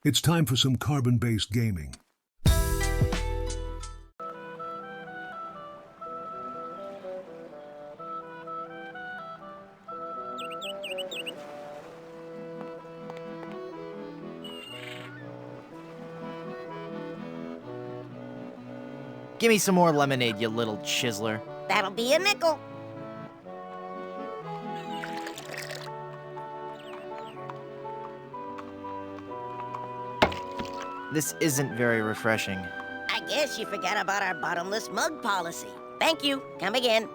It's time for some carbon-based gaming. Give me some more lemonade, you little chiseler. That'll be a nickel. This isn't very refreshing. I guess you forgot about our bottomless mug policy. Thank you. Come again.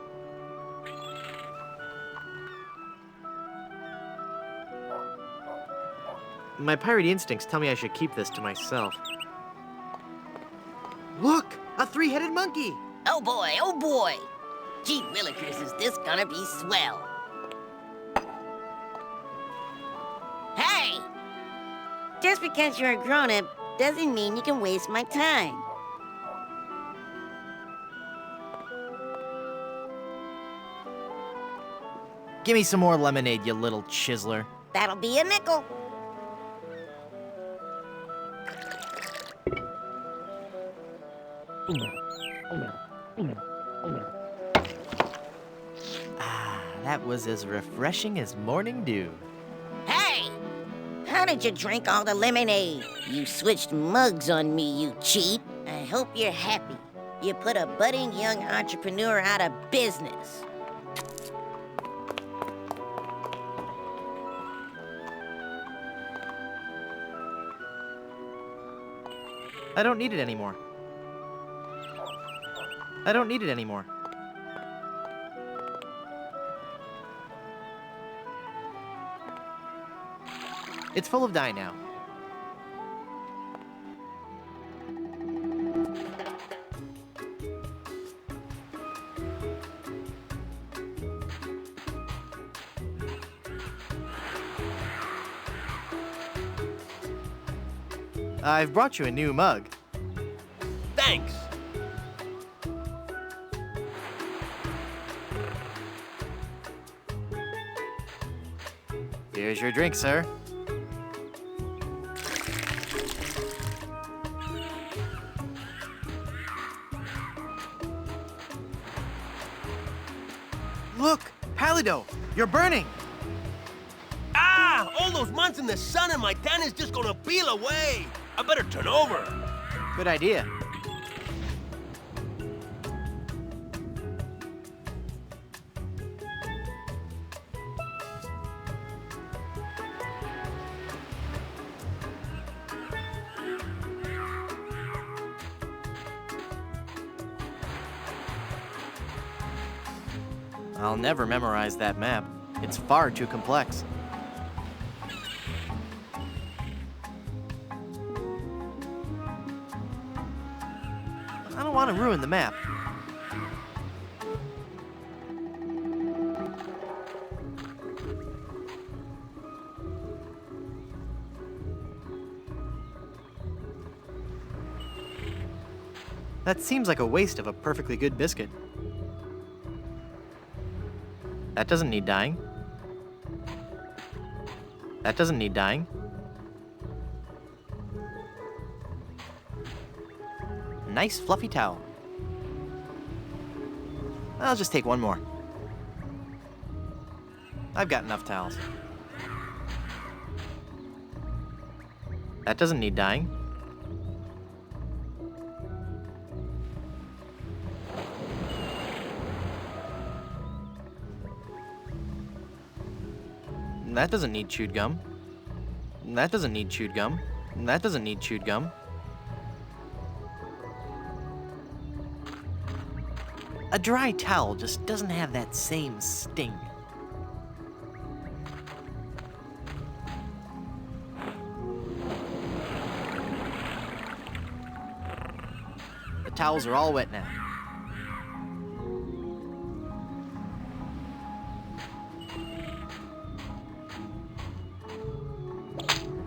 My pirate instincts tell me I should keep this to myself. Look! A three-headed monkey! Oh boy, oh boy. Gee willikers, is this gonna be swell. Hey! Just because you're a grown-up doesn't mean you can waste my time. Give me some more lemonade, you little chiseler. That'll be a nickel. Ah, that was as refreshing as morning dew. Hey! How did you drink all the lemonade? You switched mugs on me, you cheat. I hope you're happy. You put a budding young entrepreneur out of business. I don't need it anymore. I don't need it anymore. It's full of dye now. I've brought you a new mug. Thanks. Here's your drink, sir. Look, Palido, you're burning. Ah! All those months in the sun and my tan is just gonna peel away. I better turn over. Good idea. I'll never memorize that map. It's far too complex. I don't want to ruin the map. That seems like a waste of a perfectly good biscuit. That doesn't need dyeing. That doesn't need dyeing. Nice fluffy towel. I'll just take one more. I've got enough towels. That doesn't need dyeing. That doesn't need chewed gum. That doesn't need chewed gum. That doesn't need chewed gum. A dry towel just doesn't have that same sting. The towels are all wet now.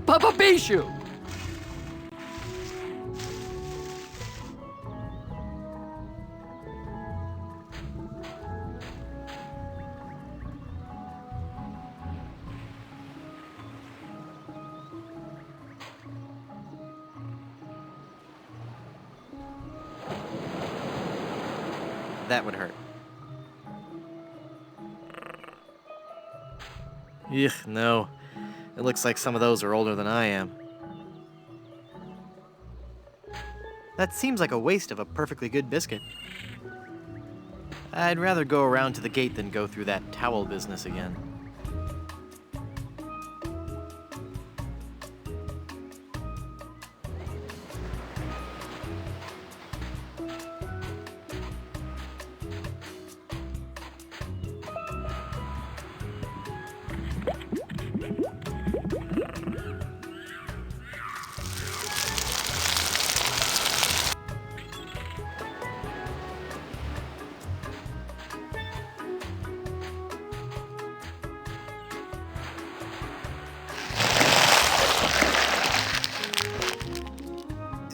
Papa Bishu! That would hurt. Ugh, no. It looks like some of those are older than I am. That seems like a waste of a perfectly good biscuit. I'd rather go around to the gate than go through that towel business again.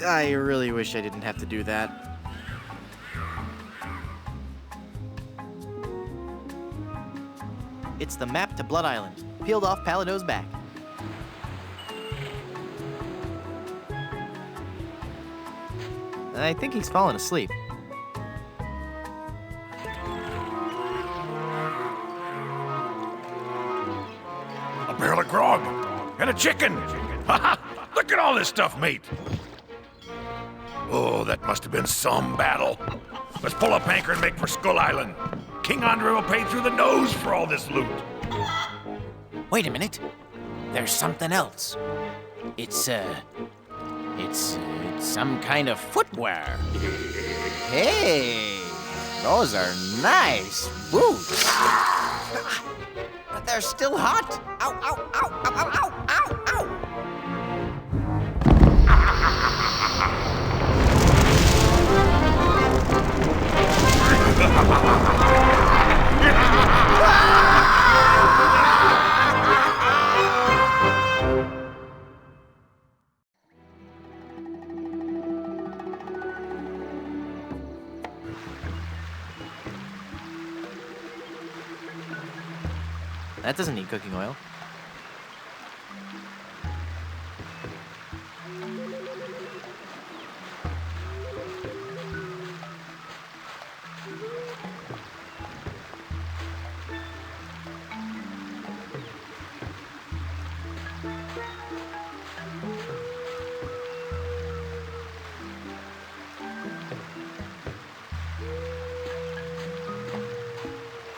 I really wish I didn't have to do that. It's the map to Blood Island, peeled off Palado's back. I think he's fallen asleep. A barrel of grog and a chicken. Ha ha! Look at all this stuff, mate. Oh, that must have been some battle. Let's pull up anchor and make for Skull Island. King Andre will pay through the nose for all this loot. Wait a minute. There's something else. It's some kind of footwear. Hey, those are nice boots. But they're still hot. Ow, ow, ow, ow, ow, ow, ow, ow. That doesn't need cooking oil.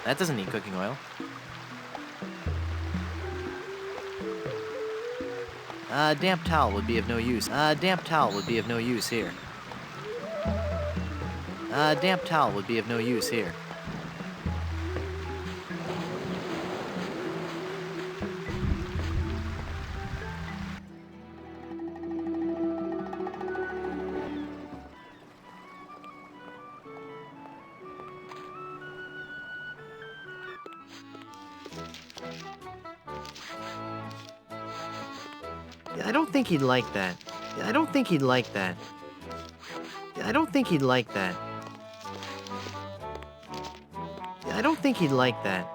That doesn't need cooking oil. A damp towel would be of no use. A damp towel would be of no use here. A damp towel would be of no use here. I don't think he'd like that. I don't think he'd like that. I don't think he'd like that. I don't think he'd like that.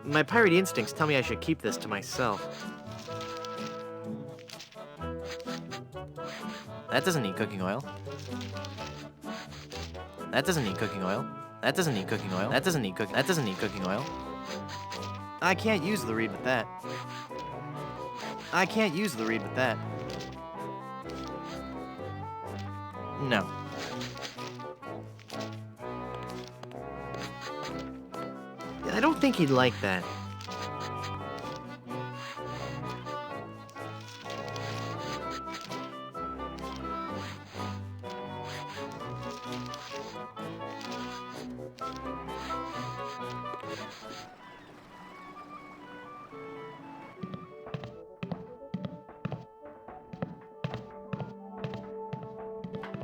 My pirate instincts tell me I should keep this to myself. That doesn't need cooking oil. That doesn't need cooking oil. That doesn't need cooking oil. That doesn't need cooking. That doesn't need cooking oil. I can't use the reed with that. I can't use the reed with that. No. I don't think he'd like that.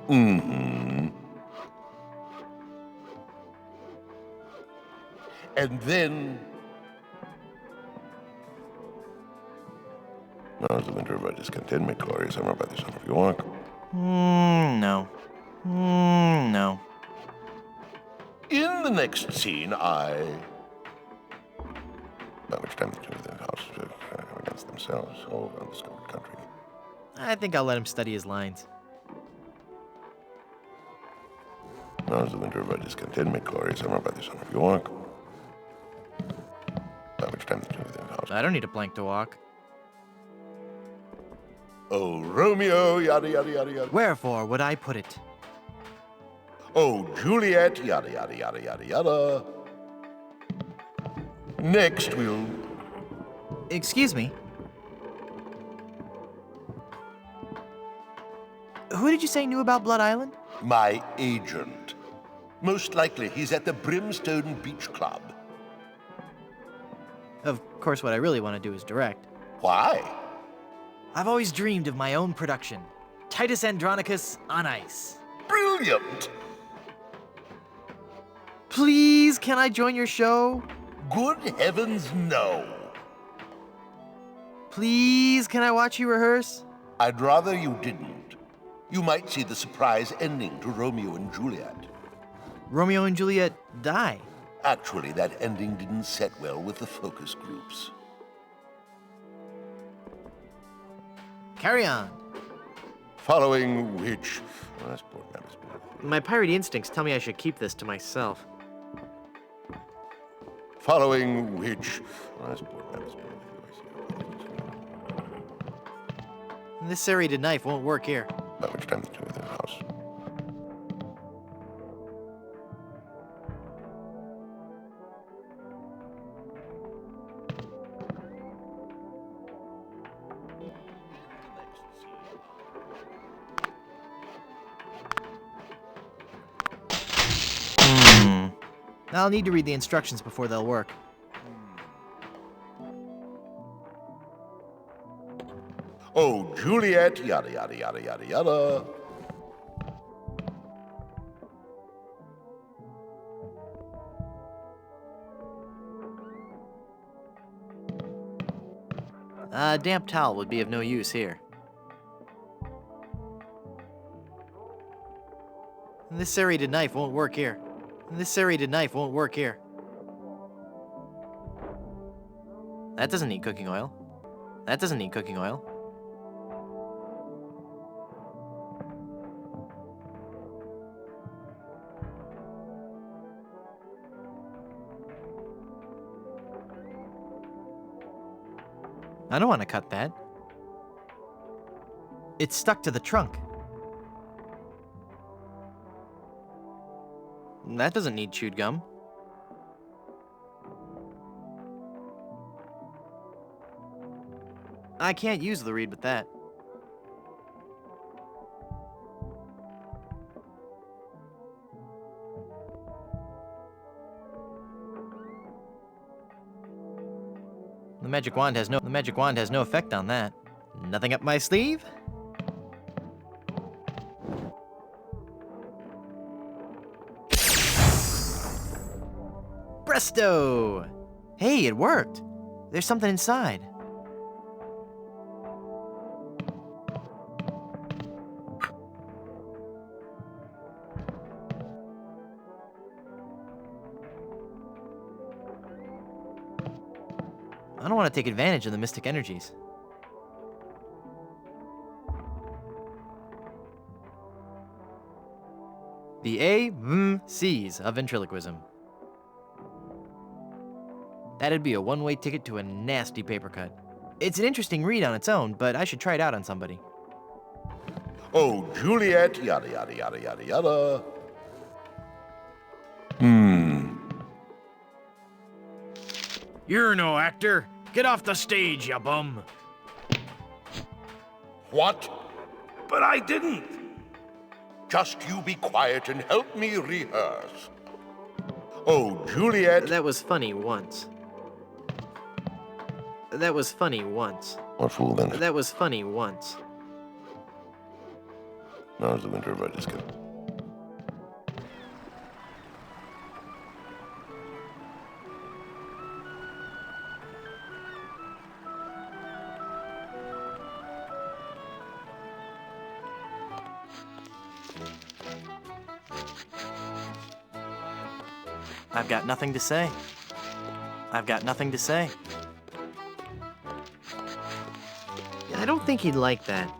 Mm-hmm. And then... Now is the winter by discontentment, Corey, summer by the son of York. No. No. In the next scene, by which time the two of the houses are against themselves, all undiscovered country. I think I'll let him study his lines. Now's the winter of our discontentment, glory, summer by the son of York. By which time the two within the house. I don't need a plank to walk. Oh, Romeo, yada, yada, yada, yada. Wherefore would I put it? Oh, Juliet, yada, yada, yada, yada, yada. Next, we'll... Excuse me. Who did you say knew about Blood Island? My agent. Most likely he's at the Brimstone Beach Club. Of course, what I really want to do is direct. Why? I've always dreamed of my own production. Titus Andronicus on ice. Brilliant! Please, can I join your show? Good heavens, no. Please, can I watch you rehearse? I'd rather you didn't. You might see the surprise ending to Romeo and Juliet. Romeo and Juliet die. Actually, that ending didn't set well with the focus groups. Carry on. Following which... Oh, that's poor matters. My piratey instincts tell me I should keep this to myself. Following which... Oh, that's poor matters. This serrated knife won't work here. By which time the two within the house. I'll need to read the instructions before they'll work. Oh, Juliet, yada, yada, yada, yada, yada. A damp towel would be of no use here. This serrated knife won't work here. This serrated knife won't work here. That doesn't need cooking oil. That doesn't need cooking oil. I don't want to cut that. It's stuck to the trunk. That doesn't need chewed gum. I can't use the reed with that. The magic wand has no effect on that. Nothing up my sleeve? Presto! Hey, it worked. There's something inside. I don't want to take advantage of the mystic energies. The A-M-C's of ventriloquism. That'd be a one-way ticket to a nasty paper cut. It's an interesting read on its own, but I should try it out on somebody. Oh, Juliet, yada, yada, yada, yada, yada. You're no actor. Get off the stage, you bum. What? But I didn't. Just you be quiet and help me rehearse. Oh, Juliet. That was funny once. That was funny once. What fool then? That was funny once. Now's the winter of our disco. I've got nothing to say. I've got nothing to say. I don't think he'd like that.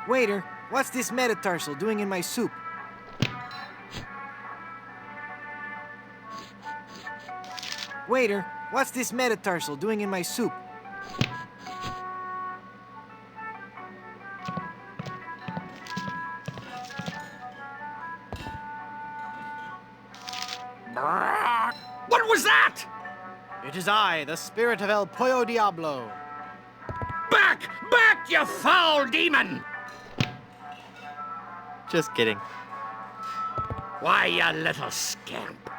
Waiter, what's this metatarsal doing in my soup? Waiter, what's this metatarsal doing in my soup? What was that? It is I, the spirit of El Pollo Diablo. Back! Back, you foul demon! Just kidding. Why, you little scamp.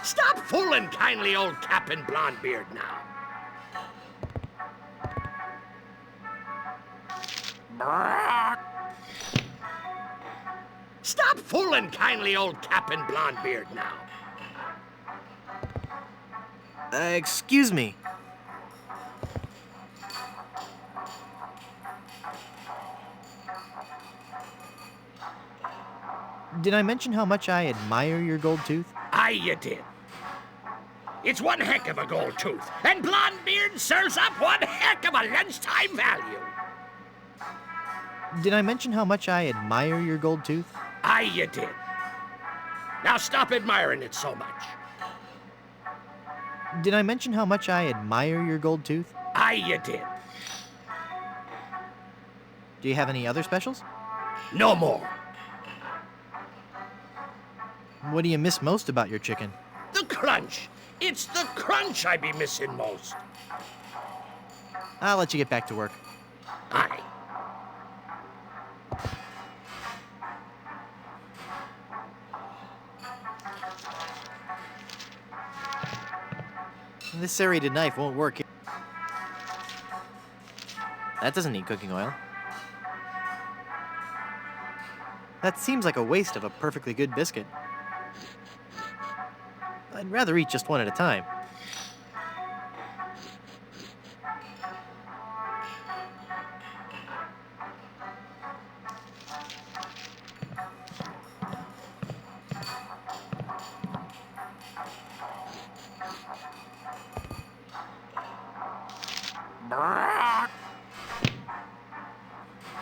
Stop fooling kindly old Captain Blondebeard now. Stop fooling kindly old Captain Blondebeard now. Excuse me. Did I mention how much I admire your gold tooth? Aye, you did. It's one heck of a gold tooth, and Blondebeard serves up one heck of a lunchtime value. Did I mention how much I admire your gold tooth? Aye, you did. Now stop admiring it so much. Did I mention how much I admire your gold tooth? Aye, you did. Do you have any other specials? No more. What do you miss most about your chicken? The crunch. It's the crunch I be missing most. I'll let you get back to work. Aye. This serrated knife won't work. That doesn't need cooking oil. That seems like a waste of a perfectly good biscuit. I'd rather eat just one at a time.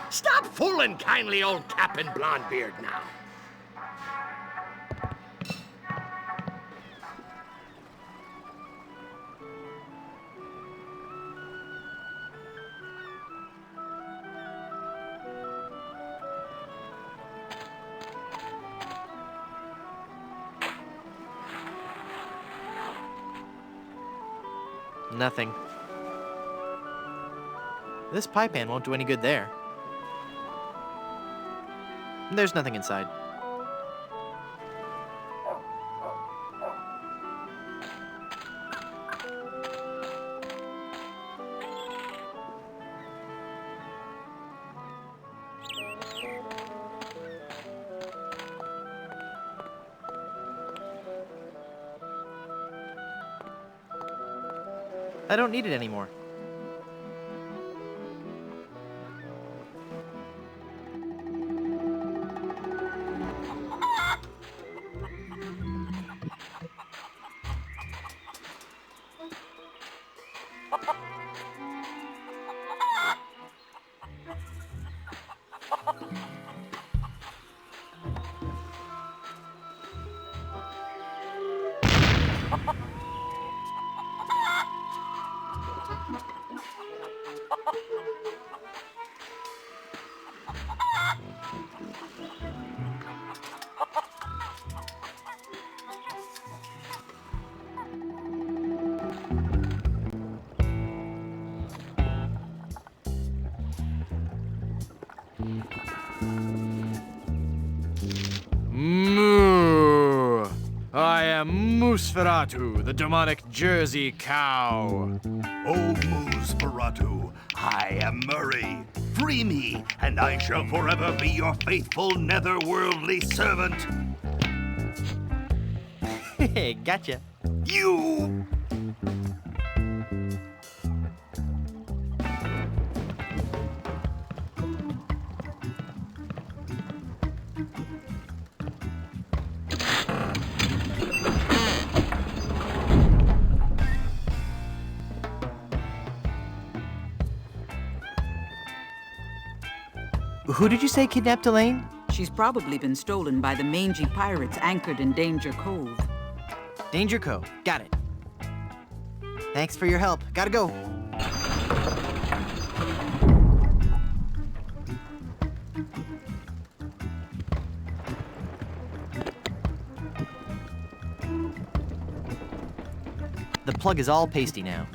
Stop fooling kindly old Captain Blondebeard now. Nothing. This pie pan won't do any good there. There's nothing inside. I don't need it anymore. Moo! I am Nosferatu, the demonic Jersey cow. O Nosferatu, I am Murray. Free me, and I shall forever be your faithful netherworldly servant. Hey, gotcha. You... Who did you say kidnapped Elaine? She's probably been stolen by the mangy pirates anchored in Danger Cove. Danger Cove. Got it. Thanks for your help. Gotta go. The plug is all pasty now.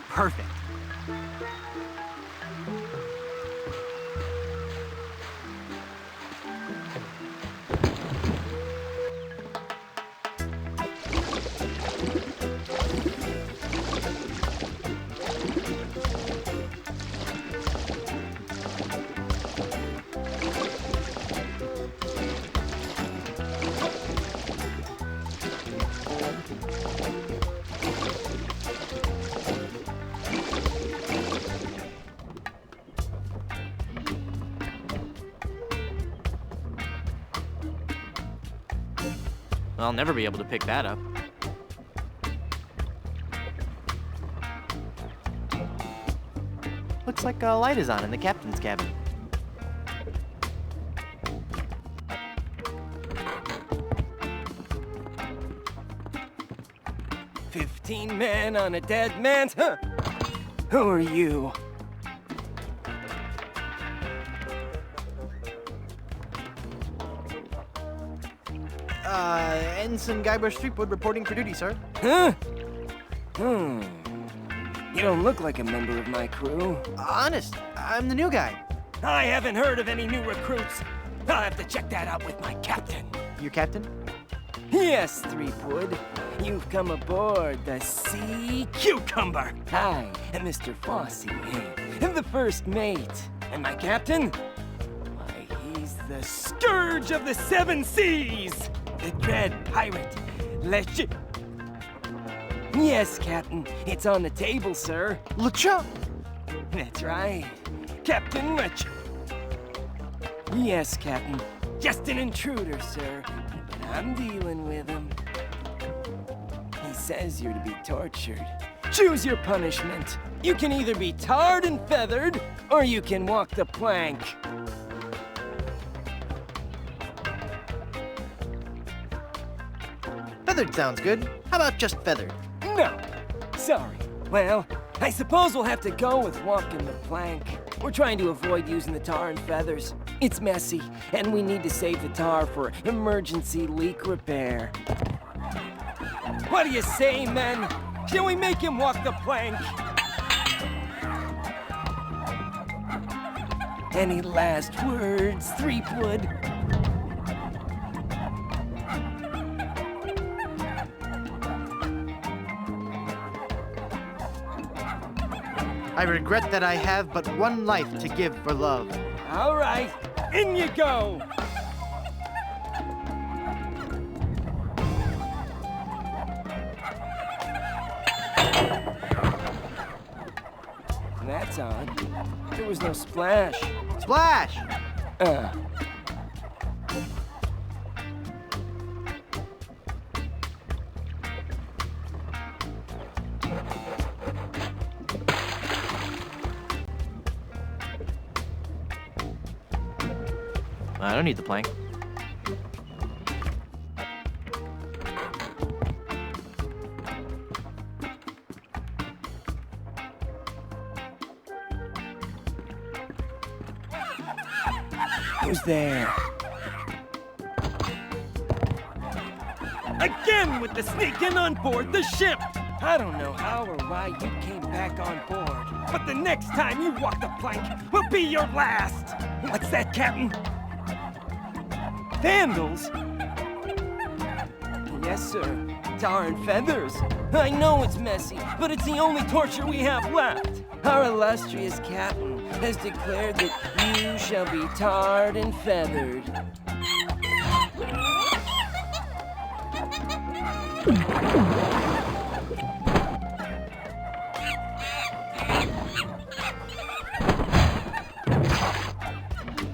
Perfect. I'll never be able to pick that up. Looks like a light is on in the captain's cabin. "15 men on a dead man's... Huh. Who are you?" Ensign Guybrush Threepwoop reporting for duty, sir. Huh? You don't look like a member of my crew. Honest, I'm the new guy. I haven't heard of any new recruits. I'll have to check that out with my captain. Your captain? Yes, Threepwood. You've come aboard the Sea Cucumber. I am Mr. Fossey, and the first mate. And my captain? Why, he's the scourge of the 7 seas. The dread pirate, LeChuck. Yes, Captain. It's on the table, sir. LeChuck! That's right. Captain LeChuck. Yes, Captain. Just an intruder, sir. But I'm dealing with him. He says you're to be tortured. Choose your punishment. You can either be tarred and feathered, or you can walk the plank. Feathered sounds good. How about just feathered? No. Sorry. Well, I suppose we'll have to go with walking the plank. We're trying to avoid using the tar and feathers. It's messy, and we need to save the tar for emergency leak repair. What do you say, men? Shall we make him walk the plank? Any last words, Threepwood? I regret that I have but one life to give for love. All right, in you go! That's odd. There was no splash. Splash! I don't need the plank. Who's there? Again with the sneaking on board the ship! I don't know how or why you came back on board, but the next time you walk the plank will be your last! What's that, Captain? Vandals? Yes, sir. Tar and feathers. I know it's messy, but it's the only torture we have left. Our illustrious captain has declared that you shall be tarred and feathered.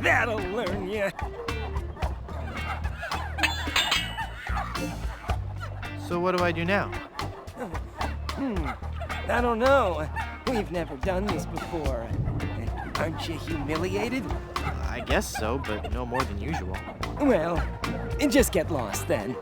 That'll learn ya. So what do I do now? I don't know. We've never done this before. Aren't you humiliated? I guess so, but no more than usual. Well, just get lost then.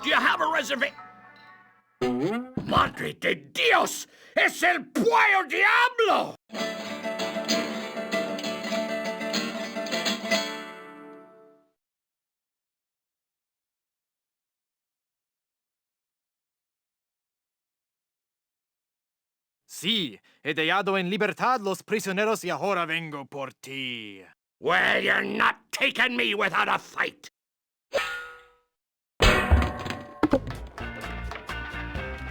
Do you have a reservation? Madre de Dios! ¡Es el Puyo Diablo! Sí, he dejado en libertad los prisioneros y ahora vengo por ti. Well, you're not taking me without a fight.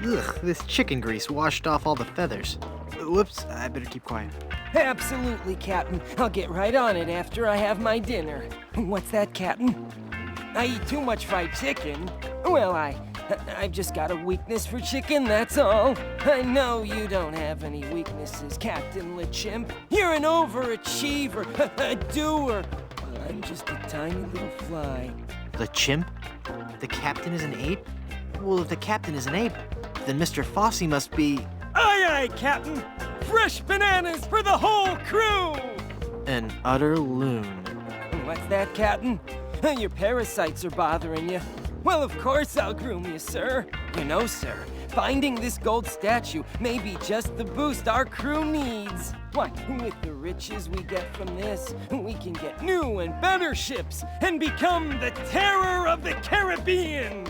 Ugh, this chicken grease washed off all the feathers. Whoops, I better keep quiet. Absolutely, Captain. I'll get right on it after I have my dinner. What's that, Captain? I eat too much fried chicken. Well, I've just got a weakness for chicken, that's all. I know you don't have any weaknesses, Captain LeChimp. You're an overachiever, a doer. Well, I'm just a tiny little fly. The chimp? The captain is an ape? Well, if the captain is an ape, then Mr. Fossey must be... Aye, aye, Captain! Fresh bananas for the whole crew! an utter loon. What's that, Captain? Your parasites are bothering you. Well, of course I'll groom you, sir. You know, sir, finding this gold statue may be just the boost our crew needs. Why, with the riches we get from this, we can get new and better ships and become the terror of the Caribbean.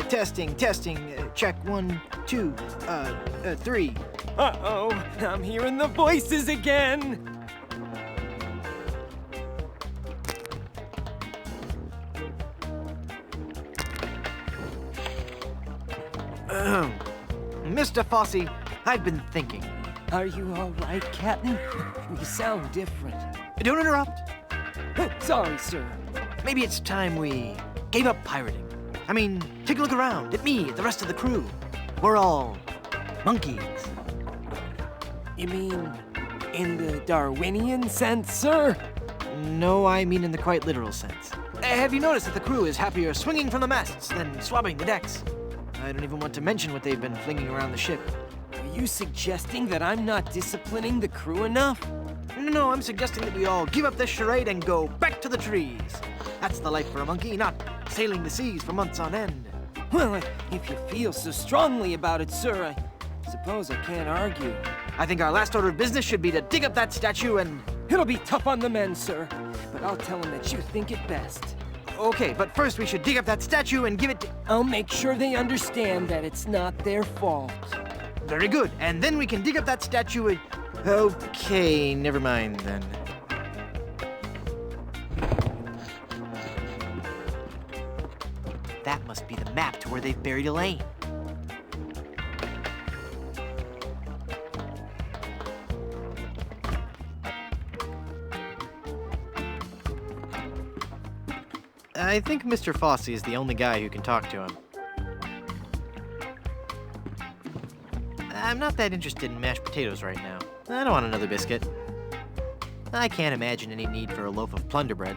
Testing. Check 1, 2, 3. Uh-oh, I'm hearing the voices again. Mr. Fossey, I've been thinking. Are you all right, Captain? You sound different. Don't interrupt. Sorry, sir. Maybe it's time we gave up pirating. I mean, take a look around at me, at the rest of the crew. We're all monkeys. You mean in the Darwinian sense, sir? No, I mean in the quite literal sense. Have you noticed that the crew is happier swinging from the masts than swabbing the decks? I don't even want to mention what they've been flinging around the ship. Are you suggesting that I'm not disciplining the crew enough? No, I'm suggesting that we all give up this charade and go back to the trees. That's the life for a monkey, not sailing the seas for months on end. Well, if you feel so strongly about it, sir, I suppose I can't argue. I think our last order of business should be to dig up that statue and... It'll be tough on the men, sir, but I'll tell them that you think it best. Okay, but first we should dig up that statue and give it to... I'll make sure they understand that it's not their fault. Very good, and then we can dig up that statue and... Okay, never mind then. That must be the map to where they've buried Elaine. I think Mr. Fossey is the only guy who can talk to him. I'm not that interested in mashed potatoes right now. I don't want another biscuit. I can't imagine any need for a loaf of plunder bread.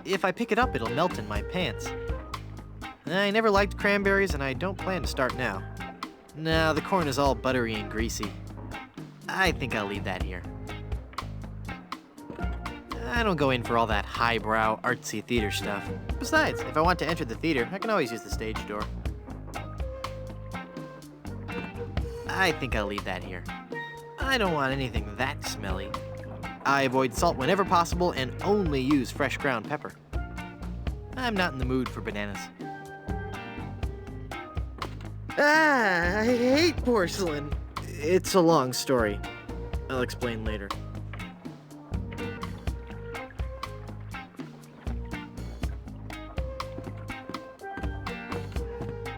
If I pick it up, it'll melt in my pants. I never liked cranberries, and I don't plan to start now. Now the corn is all buttery and greasy. I think I'll leave that here. I don't go in for all that highbrow, artsy theater stuff. Besides, if I want to enter the theater, I can always use the stage door. I think I'll leave that here. I don't want anything that smelly. I avoid salt whenever possible and only use fresh ground pepper. I'm not in the mood for bananas. I hate porcelain. It's a long story. I'll explain later.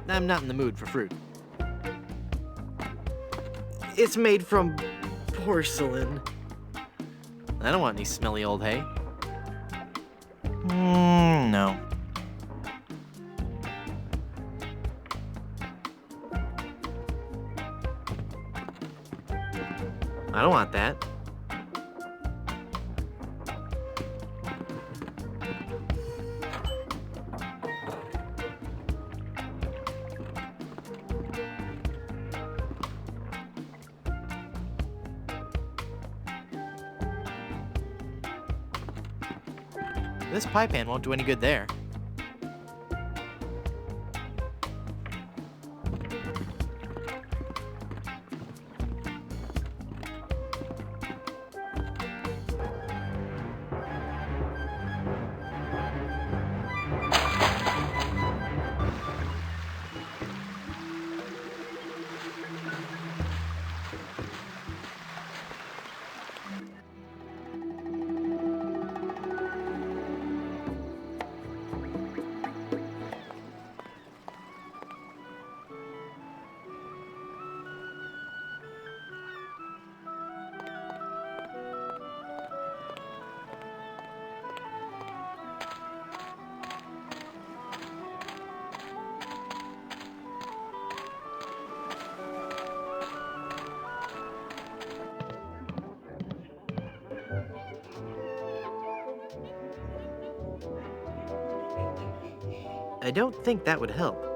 I'm not in the mood for fruit. It's made from porcelain. I don't want any smelly old hay. No. I don't want that. This pie pan won't do any good there. I don't think that would help.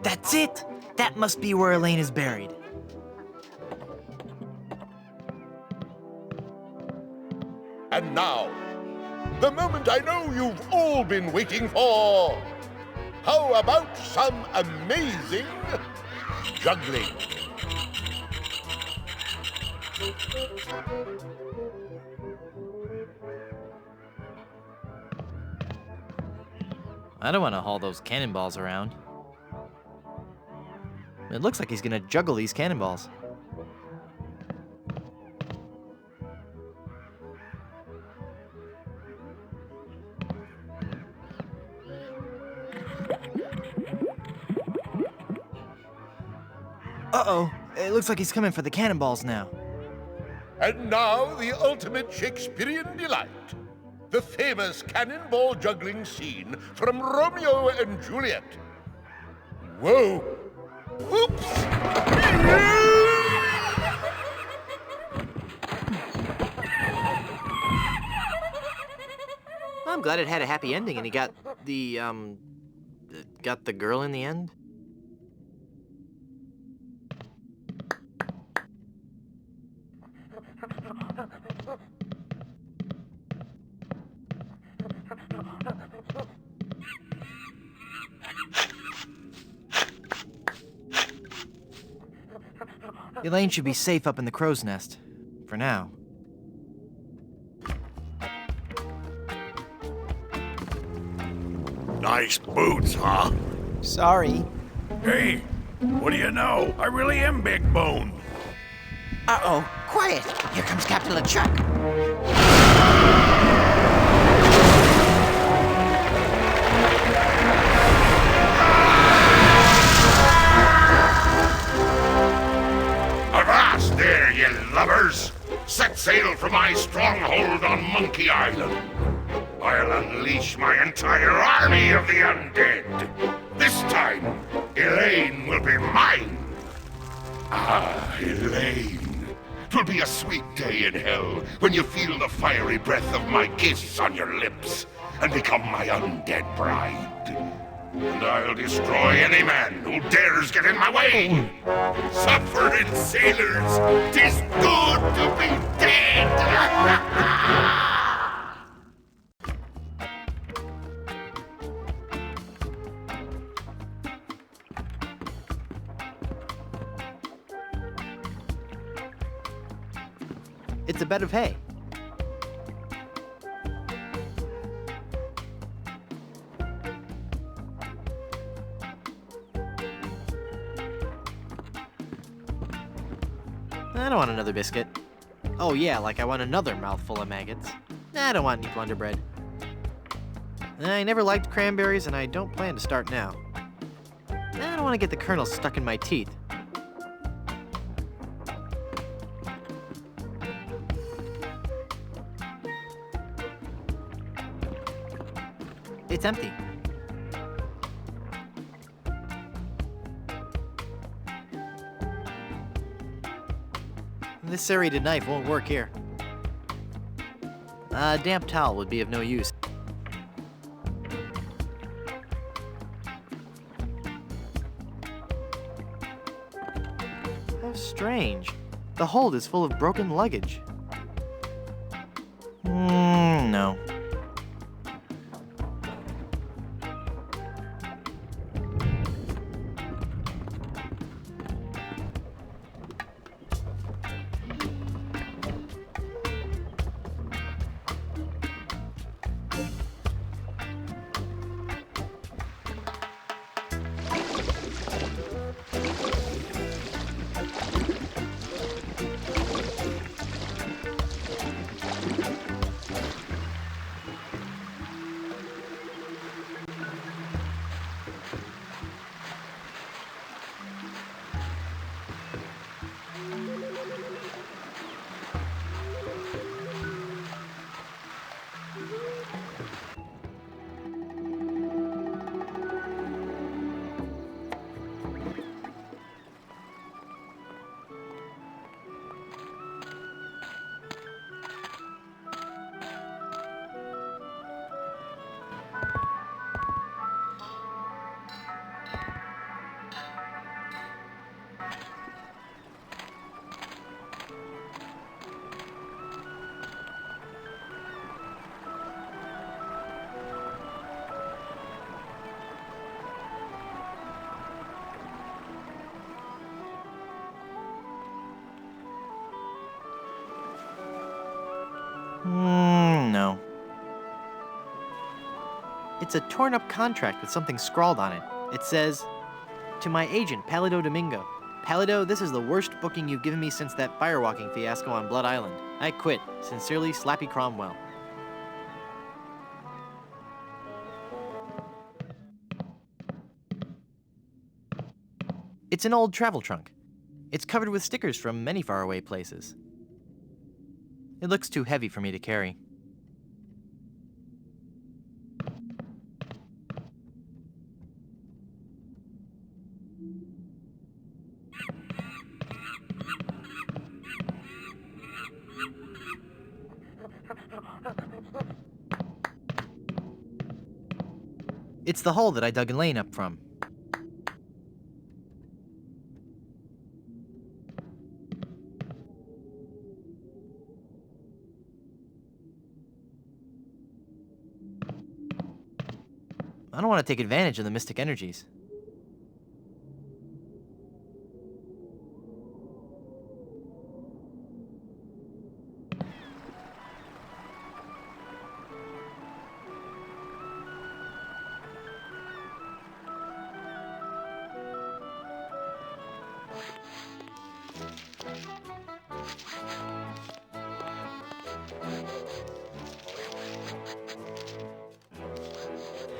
That's it! That must be where Elaine is buried. And now, the moment I know you've all been waiting for. How about some amazing juggling? I don't want to haul those cannonballs around. It looks like he's gonna juggle these cannonballs. Uh-oh, it looks like he's coming for the cannonballs now. And now the ultimate Shakespearean delight. The famous cannonball juggling scene from Romeo and Juliet. Whoa! Oops! I'm glad it had a happy ending and he got the girl in the end. Elaine should be safe up in the crow's nest. For now. Nice boots, huh? Sorry. Hey, what do you know? I really am big boned. Uh-oh, quiet. Here comes Captain LeChuck. Avast there, ye lubbers! Set sail for my stronghold on Monkey Island. I'll unleash my entire army of the undead. This time, Elaine will be mine. Ah, Elaine. 'Twill be a sweet day in hell when you feel the fiery breath of my kiss on your lips and become my undead bride. And I'll destroy any man who dares get in my way. Suffering sailors, 'tis good to be dead. It's a bed of hay. I don't want another biscuit. Oh yeah, like I want another mouthful of maggots. I don't want any Plunder Bread. I never liked cranberries, and I don't plan to start now. I don't want to get the kernels stuck in my teeth. It's empty. This serrated knife won't work here. A damp towel would be of no use. How strange. The hold is full of broken luggage. No. No. It's a torn-up contract with something scrawled on it. It says, "To my agent, Palido Domingo. Palido, this is the worst booking you've given me since that firewalking fiasco on Blood Island. I quit. Sincerely, Slappy Cromwell." It's an old travel trunk. It's covered with stickers from many faraway places. It looks too heavy for me to carry. It's the hole that I dug Elaine up from. I don't want to take advantage of the mystic energies.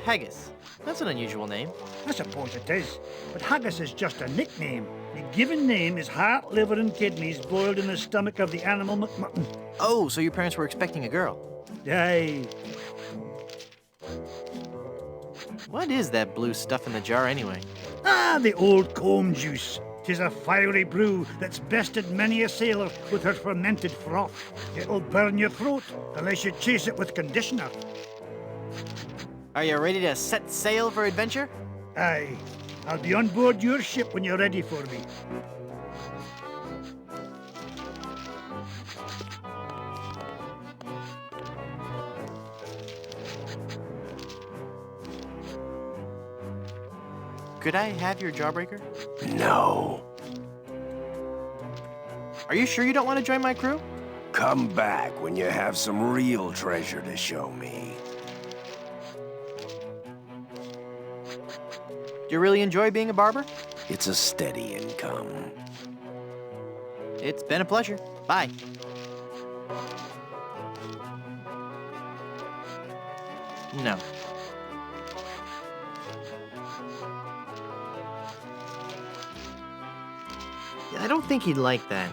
Haggis. That's an unusual name. I suppose it is, but haggis is just a nickname. The given name is heart, liver, and kidneys boiled in the stomach of the animal McMutton. Oh, so your parents were expecting a girl. Aye. What is that blue stuff in the jar anyway? Ah, the old comb juice. 'Tis a fiery brew that's bested many a sailor with her fermented froth. It'll burn your throat unless you chase it with conditioner. Are you ready to set sail for adventure? Aye. I'll be on board your ship when you're ready for me. Could I have your jawbreaker? No. Are you sure you don't want to join my crew? Come back when you have some real treasure to show me. Do you really enjoy being a barber? It's a steady income. It's been a pleasure. Bye. No. I don't think he'd like that.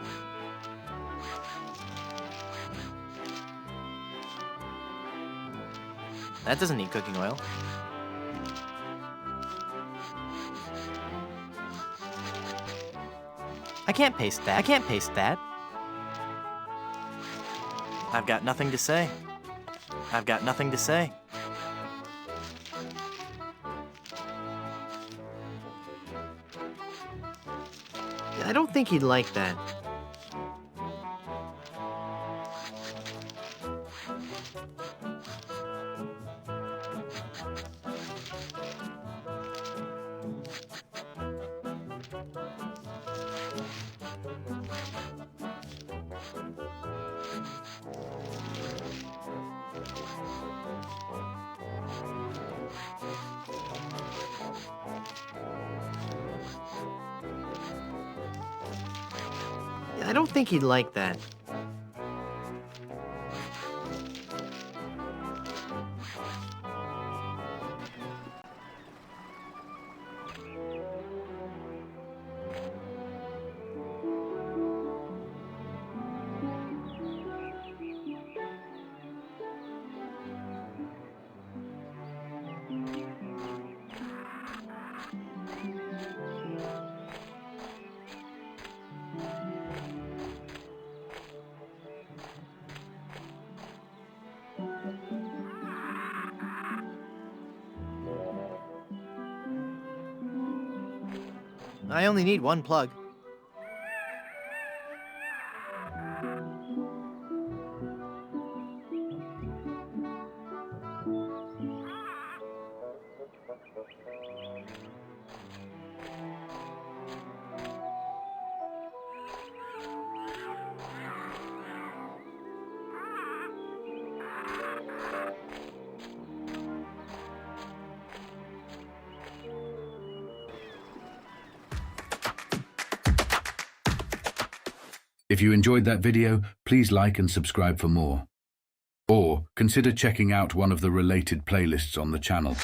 That doesn't need cooking oil. I can't paste that. I can't paste that. I've got nothing to say. I've got nothing to say. I don't think he'd like that. I don't think he'd like that. I only need one plug. If you enjoyed that video, please like and subscribe for more. Or consider checking out one of the related playlists on the channel.